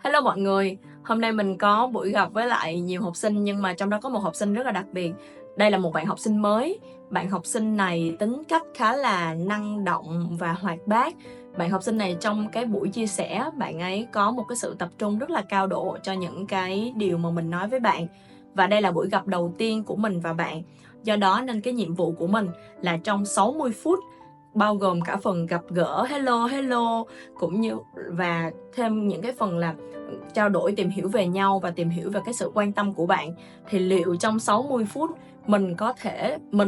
Hello mọi người, hôm nay mình có buổi gặp với lại nhiều học sinh nhưng mà trong đó có một học sinh rất là đặc biệt. Đây là một bạn học sinh mới. Bạn học sinh này tính cách khá là năng động và hoạt bát. Bạn học sinh này trong cái buổi chia sẻ, bạn ấy có một cái sự tập trung rất là cao độ cho những cái điều mà mình nói với bạn. Và đây là buổi gặp đầu tiên của mình và bạn. Do đó nên cái nhiệm vụ của mình là trong 60 phút bao gồm cả phần gặp gỡ hello cũng như và thêm những cái phần là trao đổi, tìm hiểu về nhau và tìm hiểu về cái sự quan tâm của bạn. Thì liệu trong 60 phút mình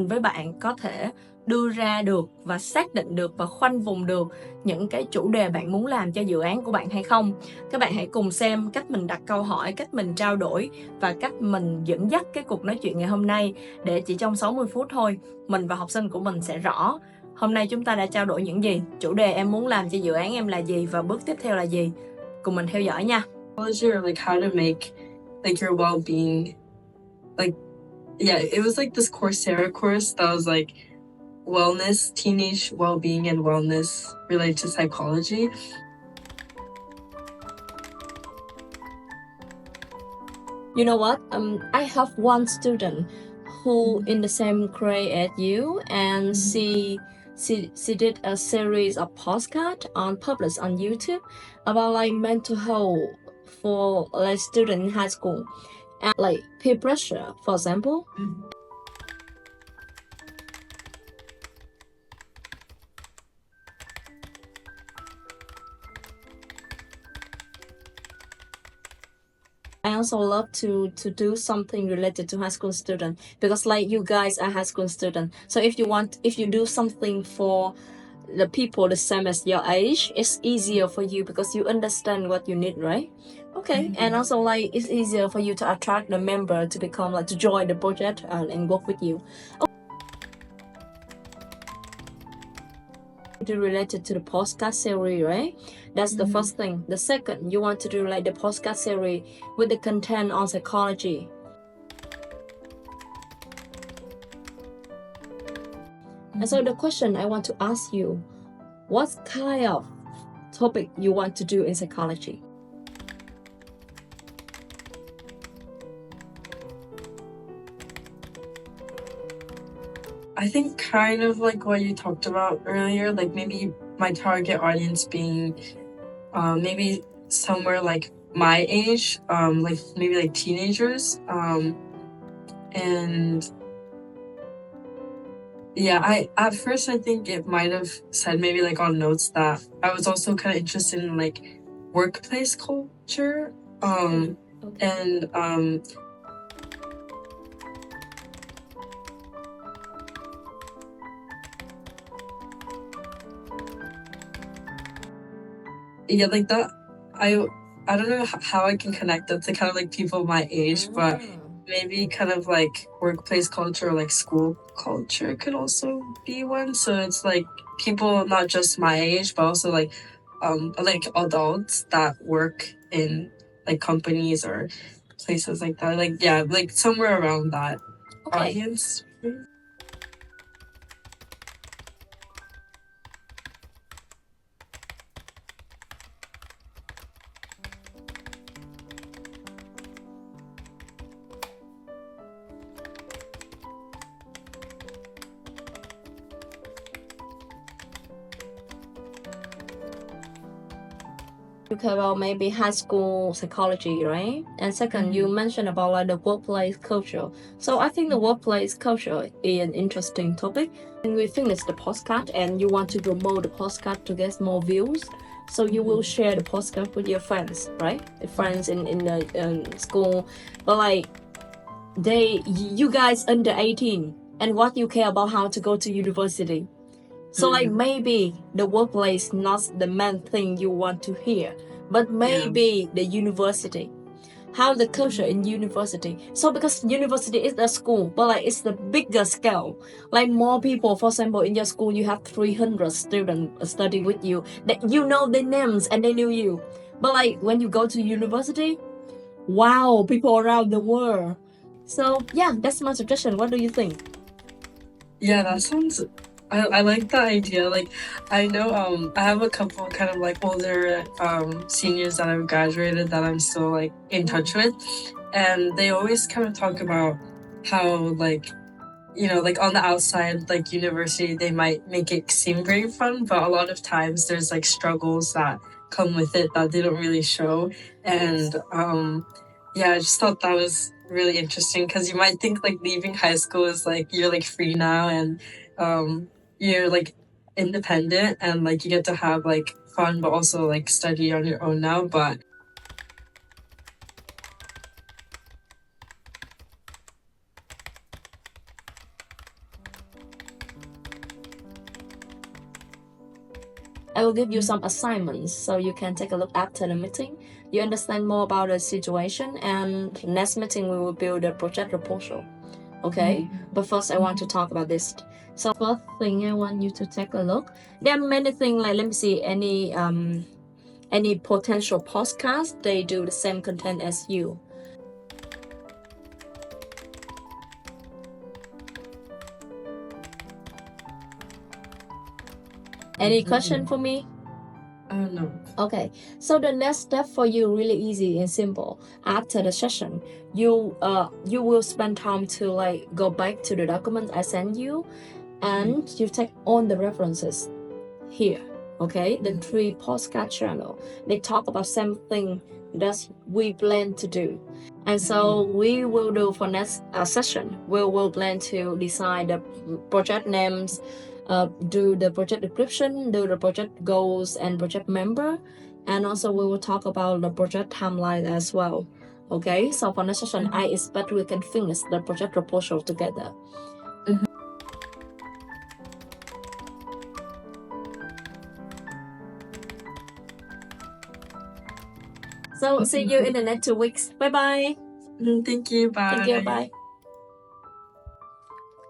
với bạn có thể đưa ra được và xác định được và khoanh vùng được những cái chủ đề bạn muốn làm cho dự án của bạn hay không? Các bạn hãy cùng xem cách mình đặt câu hỏi, cách mình trao đổi và cách mình dẫn dắt cái cuộc nói chuyện ngày hôm nay, để chỉ trong 60 phút thôi, mình và học sinh của mình sẽ rõ hôm nay chúng ta đã trao đổi những gì, chủ đề em muốn làm cho dự án em là gì và bước tiếp theo là gì. Cùng mình theo dõi nha. Like how to make like your well-being, like it was like this Coursera course that was like wellness, teenage well-being and wellness related to psychology. You know what? I have one student who in the same grade as you, and she did a series of podcast published on YouTube about like mental health for like student in high school and like peer pressure, for example. I also love to do something related to high school student, because like you guys are high school student. So if you do something for the people the same as your age, it's easier for you because you understand what you need, right? Okay. And also like it's easier for you to attract the member to become like to join the project and work with you. Related to the podcast series, right? That's the first thing. The second, you want to do like the podcast series with the content on psychology. And so the question I want to ask you, what kind of topic you want to do in psychology? I think kind of like what you talked about earlier, like maybe my target audience being maybe somewhere like my age, like maybe like teenagers, and yeah, at first I think it might have said maybe like on notes that I was also kind of interested in like workplace culture, and yeah, like that. I don't know how I can connect that to kind of like people my age, but maybe kind of like workplace culture or like school culture could also be one. So it's like people not just my age, but also like adults that work in like companies or places like that. Like yeah, like somewhere around that audience. You care about maybe high school psychology, right? And second, you mentioned about like the workplace culture. So I think the workplace culture is an interesting topic. And we finish the podcast and you want to promote the podcast to get more views. So you will share the podcast with your friends, right? The friends in the school. But like you guys under 18, and what you care about how to go to university. So like maybe the workplace not the main thing you want to hear, but maybe the university, how the culture in university. So because university is a school, but like it's the bigger scale, like more people. For example, in your school you have 300 students studying with you, that you know their names and they knew you. But like when you go to university, wow, people around the world. So yeah, that's my suggestion. What do you think? Yeah, that sounds I like the idea. Like, I know I have a couple kind of like older seniors that I've graduated that I'm still like in touch with, and they always kind of talk about how like, you know, like on the outside, like university, they might make it seem very fun, but a lot of times there's like struggles that come with it that they don't really show. And yeah, I just thought that was really interesting because you might think like leaving high school is like you're like free now and you're like independent and like you get to have like fun, but also like study on your own now. But I will give you some assignments so you can take a look after the meeting. You understand more about the situation, and next meeting we will build a project proposal. Okay, but first I want to talk about this. So first thing I want you to take a look. There are many things like, let me see, any potential podcasts, they do the same content as you. Any question for me? no. Okay, so the next step for you really easy and simple. After the session, you will spend time to like go back to the document I sent you, and you take all the references here. Okay, the 3 podcast channel, they talk about same thing that we plan to do, and so we will do for next session. We will plan to decide the project names, do the project description, do the project goals and project member, and also we will talk about the project timeline as well. Okay, so for next session, I expect we can finish the project proposal together. So see you in the next 2 weeks. Bye bye. Thank you. Bye. Thank you. Bye.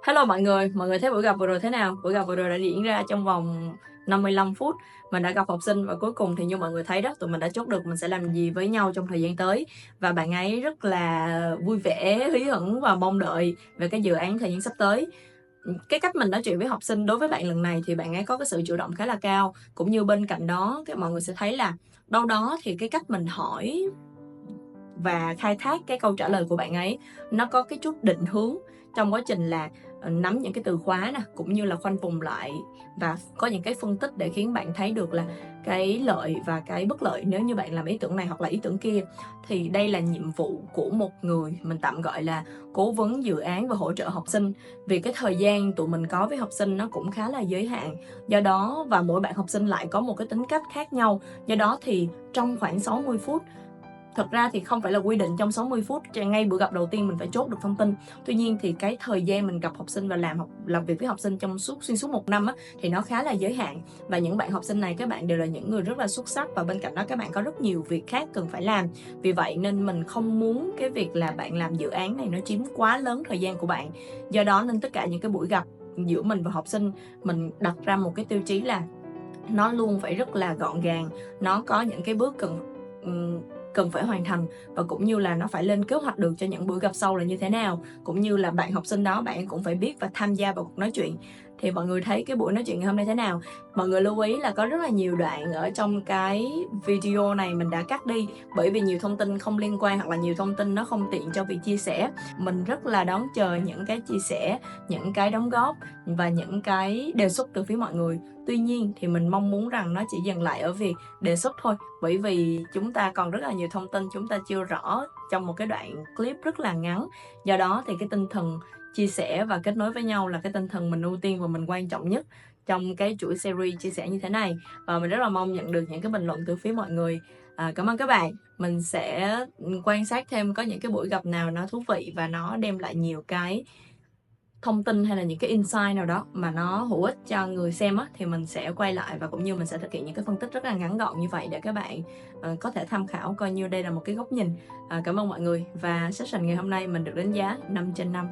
Hello mọi người thấy buổi gặp vừa rồi thế nào? Buổi gặp vừa rồi đã diễn ra trong vòng 55 phút. Mình đã gặp học sinh và cuối cùng thì như mọi người thấy đó, tụi mình đã chốt được mình sẽ làm gì với nhau trong thời gian tới. Và bạn ấy rất là vui vẻ, hí hửng và mong đợi về cái dự án thời gian sắp tới. Cái cách mình nói chuyện với học sinh đối với bạn lần này thì bạn ấy có cái sự chủ động khá là cao. Cũng như bên cạnh đó, mọi người sẽ thấy là đâu đó thì cái cách mình hỏi và khai thác cái câu trả lời của bạn ấy nó có cái chút định hướng trong quá trình là nắm những cái từ khóa nè, cũng như là khoanh vùng lại và có những cái phân tích để khiến bạn thấy được là cái lợi và cái bất lợi nếu như bạn làm ý tưởng này hoặc là ý tưởng kia. Thì đây là nhiệm vụ của một người mình tạm gọi là cố vấn dự án và hỗ trợ học sinh, vì cái thời gian tụi mình có với học sinh nó cũng khá là giới hạn. Do đó, và mỗi bạn học sinh lại có một cái tính cách khác nhau, do đó thì trong khoảng 60 phút, thật ra thì không phải là quy định trong 60 phút, ngay bữa gặp đầu tiên mình phải chốt được thông tin. Tuy nhiên thì cái thời gian mình gặp học sinh và làm việc với học sinh trong xuyên suốt 1 năm á, thì nó khá là giới hạn. Và những bạn học sinh này, các bạn đều là những người rất là xuất sắc, và bên cạnh đó các bạn có rất nhiều việc khác cần phải làm. Vì vậy nên mình không muốn cái việc là bạn làm dự án này nó chiếm quá lớn thời gian của bạn. Do đó nên tất cả những cái buổi gặp giữa mình và học sinh, mình đặt ra một cái tiêu chí là nó luôn phải rất là gọn gàng, nó có những cái bước cần phải hoàn thành, và cũng như là nó phải lên kế hoạch được cho những buổi gặp sau là như thế nào, cũng như là bạn học sinh đó bạn cũng phải biết và tham gia vào cuộc nói chuyện. Thì mọi người thấy cái buổi nói chuyện ngày hôm nay thế nào? Mọi người lưu ý là có rất là nhiều đoạn ở trong cái video này mình đã cắt đi, bởi vì nhiều thông tin không liên quan hoặc là nhiều thông tin nó không tiện cho việc chia sẻ. Mình rất là đón chờ những cái chia sẻ, những cái đóng góp và những cái đề xuất từ phía mọi người. Tuy nhiên thì mình mong muốn rằng nó chỉ dừng lại ở việc đề xuất thôi, bởi vì chúng ta còn rất là nhiều thông tin chúng ta chưa rõ trong một cái đoạn clip rất là ngắn. Do đó thì cái tinh thần chia sẻ và kết nối với nhau là cái tinh thần mình ưu tiên và mình quan trọng nhất trong cái chuỗi series chia sẻ như thế này. Và mình rất là mong nhận được những cái bình luận từ phía mọi người. Cảm ơn các bạn. Mình sẽ quan sát thêm có những cái buổi gặp nào nó thú vị và nó đem lại nhiều cái thông tin hay là những cái insight nào đó mà nó hữu ích cho người xem á, thì mình sẽ quay lại và cũng như mình sẽ thực hiện những cái phân tích rất là ngắn gọn như vậy để các bạn có thể tham khảo, coi như đây là một cái góc nhìn. Cảm ơn mọi người, và session ngày hôm nay mình được đánh giá 5/5.